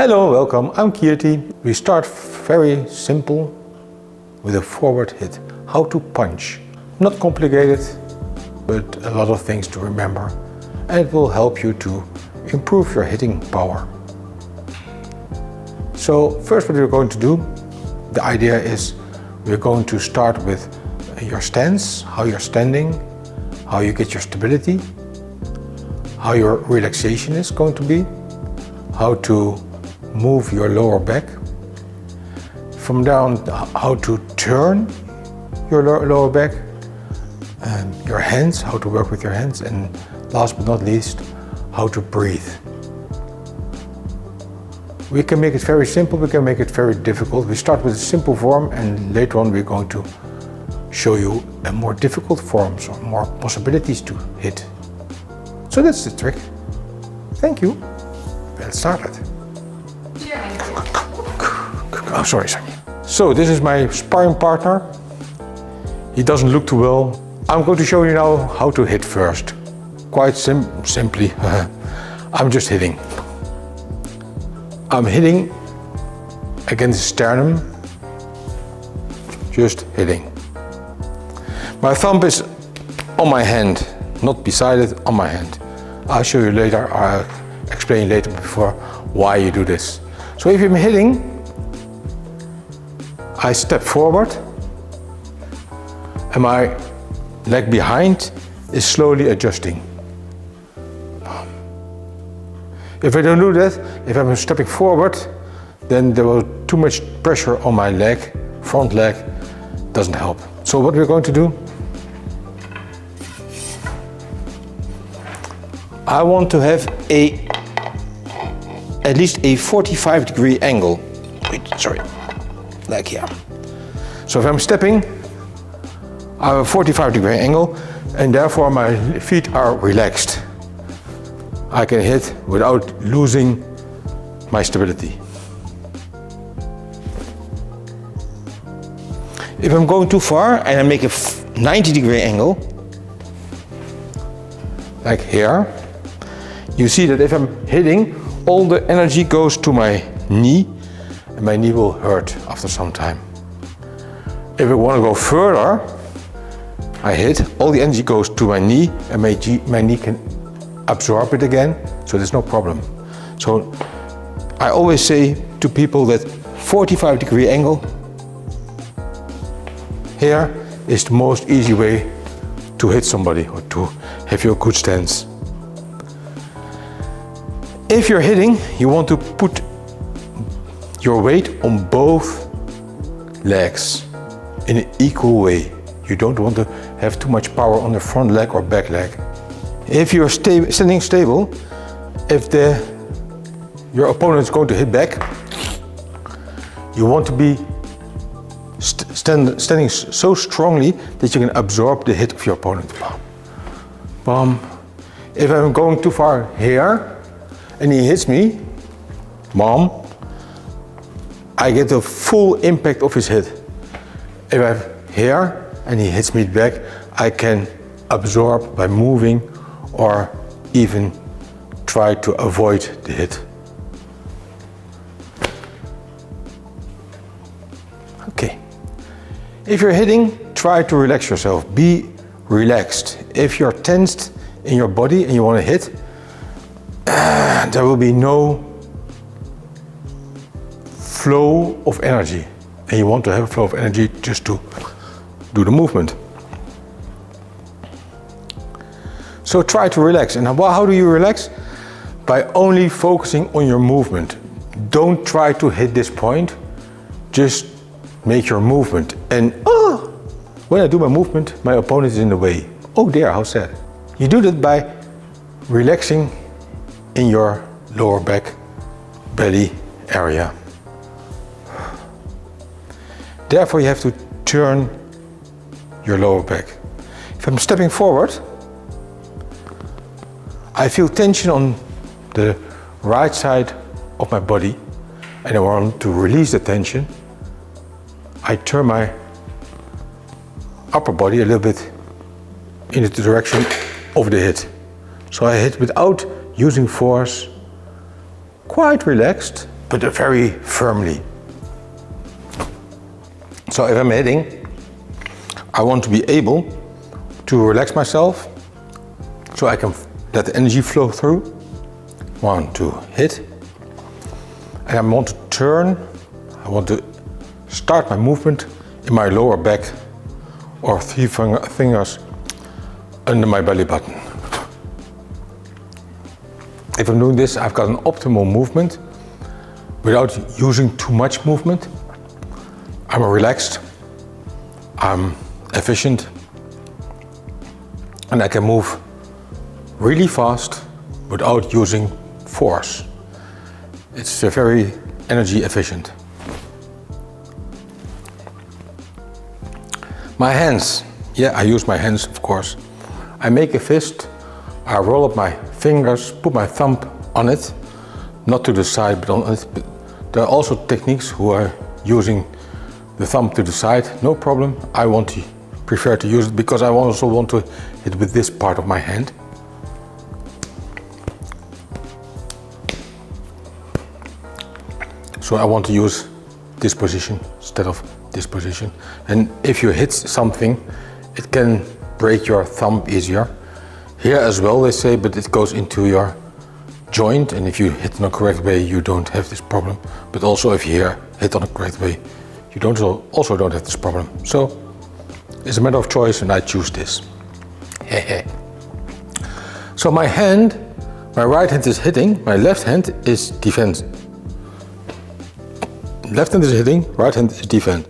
Hello, welcome, I'm Kierty. We start very simple with a forward hit. How to punch. Not complicated, but a lot of things to remember. And it will help you to improve your hitting power. So first what we're going to do, the idea is we're going to start with your stance, how you're standing, how you get your stability, how your relaxation is going to be, how to move your lower back, from down how to turn your lower back, and your hands, how to work with your hands, and last but not least, how to breathe. We can make it very simple, we can make it very difficult. We start with a simple form and later on we're going to show you a more difficult forms or more possibilities to hit. So that's the trick. Thank you. Let's start it. Oh, sorry. So this is my sparring partner. He doesn't look too well. I'm going to show you now how to hit first. Quite simply, I'm just hitting. I'm hitting against the sternum, just hitting. My thumb is on my hand, not beside it, on my hand. I'll show you later, I'll explain later before why you do this. So if I'm hitting, I step forward and my leg behind is slowly adjusting. If I don't do that, if I'm stepping forward, then there will be too much pressure on my leg, front leg, doesn't help. So what we're going to do, I want to have at least a 45-degree angle. Wait, sorry, like here. So if I'm stepping, I have a 45-degree angle and therefore my feet are relaxed. I can hit without losing my stability. If I'm going too far and I make a 90-degree angle, like here, you see that if I'm hitting, all the energy goes to my knee and my knee will hurt after some time. If I want to go further, I hit, all the energy goes to my knee and my knee can absorb it again, so there's no problem. So I always say to people that 45-degree angle here is the most easy way to hit somebody or to have your good stance. If you're hitting, you want to put your weight on both legs in an equal way. You don't want to have too much power on the front leg or back leg. If you're standing stable, if your opponent is going to hit back, you want to be standing so strongly that you can absorb the hit of your opponent. Bam. If I'm going too far here and he hits me, bam, I get the full impact of his hit. If I'm here and he hits me back, I can absorb by moving or even try to avoid the hit. Okay. If you're hitting, try to relax yourself. Be relaxed. If you're tensed in your body and you want to hit, there will be no flow of energy. And you want to have a flow of energy just to do the movement. So try to relax. And how do you relax? By only focusing on your movement. Don't try to hit this point, just make your movement. And when I do my movement, my opponent is in the way. Oh dear, how sad. You do that by relaxing in your lower back, belly area. Therefore you have to turn your lower back. If I'm stepping forward, I feel tension on the right side of my body and I want to release the tension. I turn my upper body a little bit in the direction of the hit. So I hit without using force, quite relaxed, but very firmly. So if I'm hitting, I want to be able to relax myself so I can let the energy flow through. 1, 2, hit. And I want to turn, I want to start my movement in my lower back or 3 fingers under my belly button. If I'm doing this, I've got an optimal movement without using too much movement. I'm relaxed, I'm efficient, and I can move really fast without using force. It's very energy efficient. My hands, yeah, I use my hands, of course. I make a fist, I roll up my fingers, put my thumb on it, not to the side, but on it. But there are also techniques who are using the thumb to the side, no problem. I prefer to use it because I also want to hit with this part of my hand. So I want to use this position instead of this position. And if you hit something, it can break your thumb easier. Here as well they say, but it goes into your joint, and if you hit in the correct way, you don't have this problem. But also if you hit on the correct way, you also don't have this problem. So it's a matter of choice, and I choose this. So my right hand is hitting, my left hand is defense. Left hand is hitting, right hand is defend.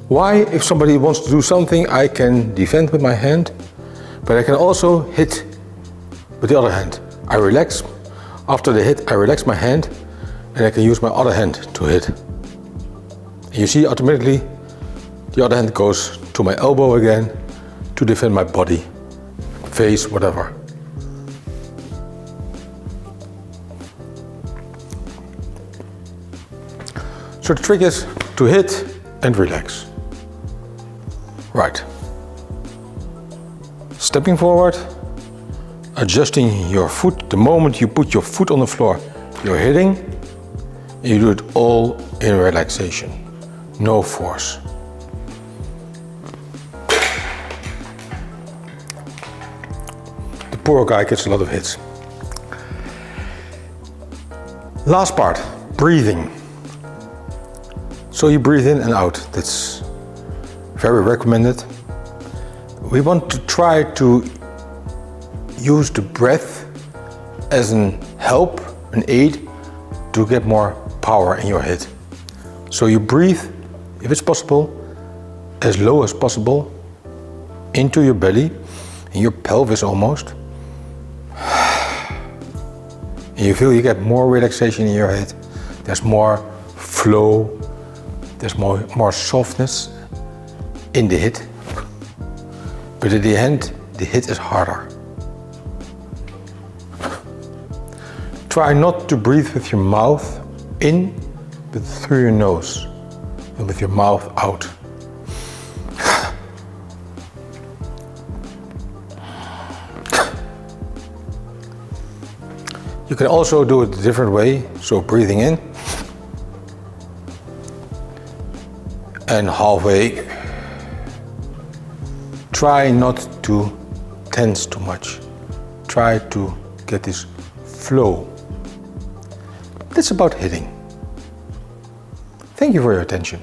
Why, if somebody wants to do something, I can defend with my hand, but I can also hit with the other hand. I relax. After the hit, I relax my hand, and I can use my other hand to hit. And you see, automatically, the other hand goes to my elbow again to defend my body, face, whatever. So the trick is to hit and relax. Right. Stepping forward, adjusting your foot. The moment you put your foot on the floor, you're hitting, and you do it all in relaxation, no force. The poor guy gets a lot of hits. Last part, breathing. So you breathe in and out, that's very recommended. We want to try to use the breath as an help, an aid, to get more power in your hit. So you breathe, if it's possible, as low as possible into your belly, in your pelvis almost. And you feel you get more relaxation in your head. There's more flow, there's more softness in the hit. But at the end, the hit is harder. Try not to breathe with your mouth in, but through your nose, and with your mouth out. You can also do it a different way, so breathing in, and halfway. Try not to tense too much. Try to get this flow. That's about hitting. Thank you for your attention.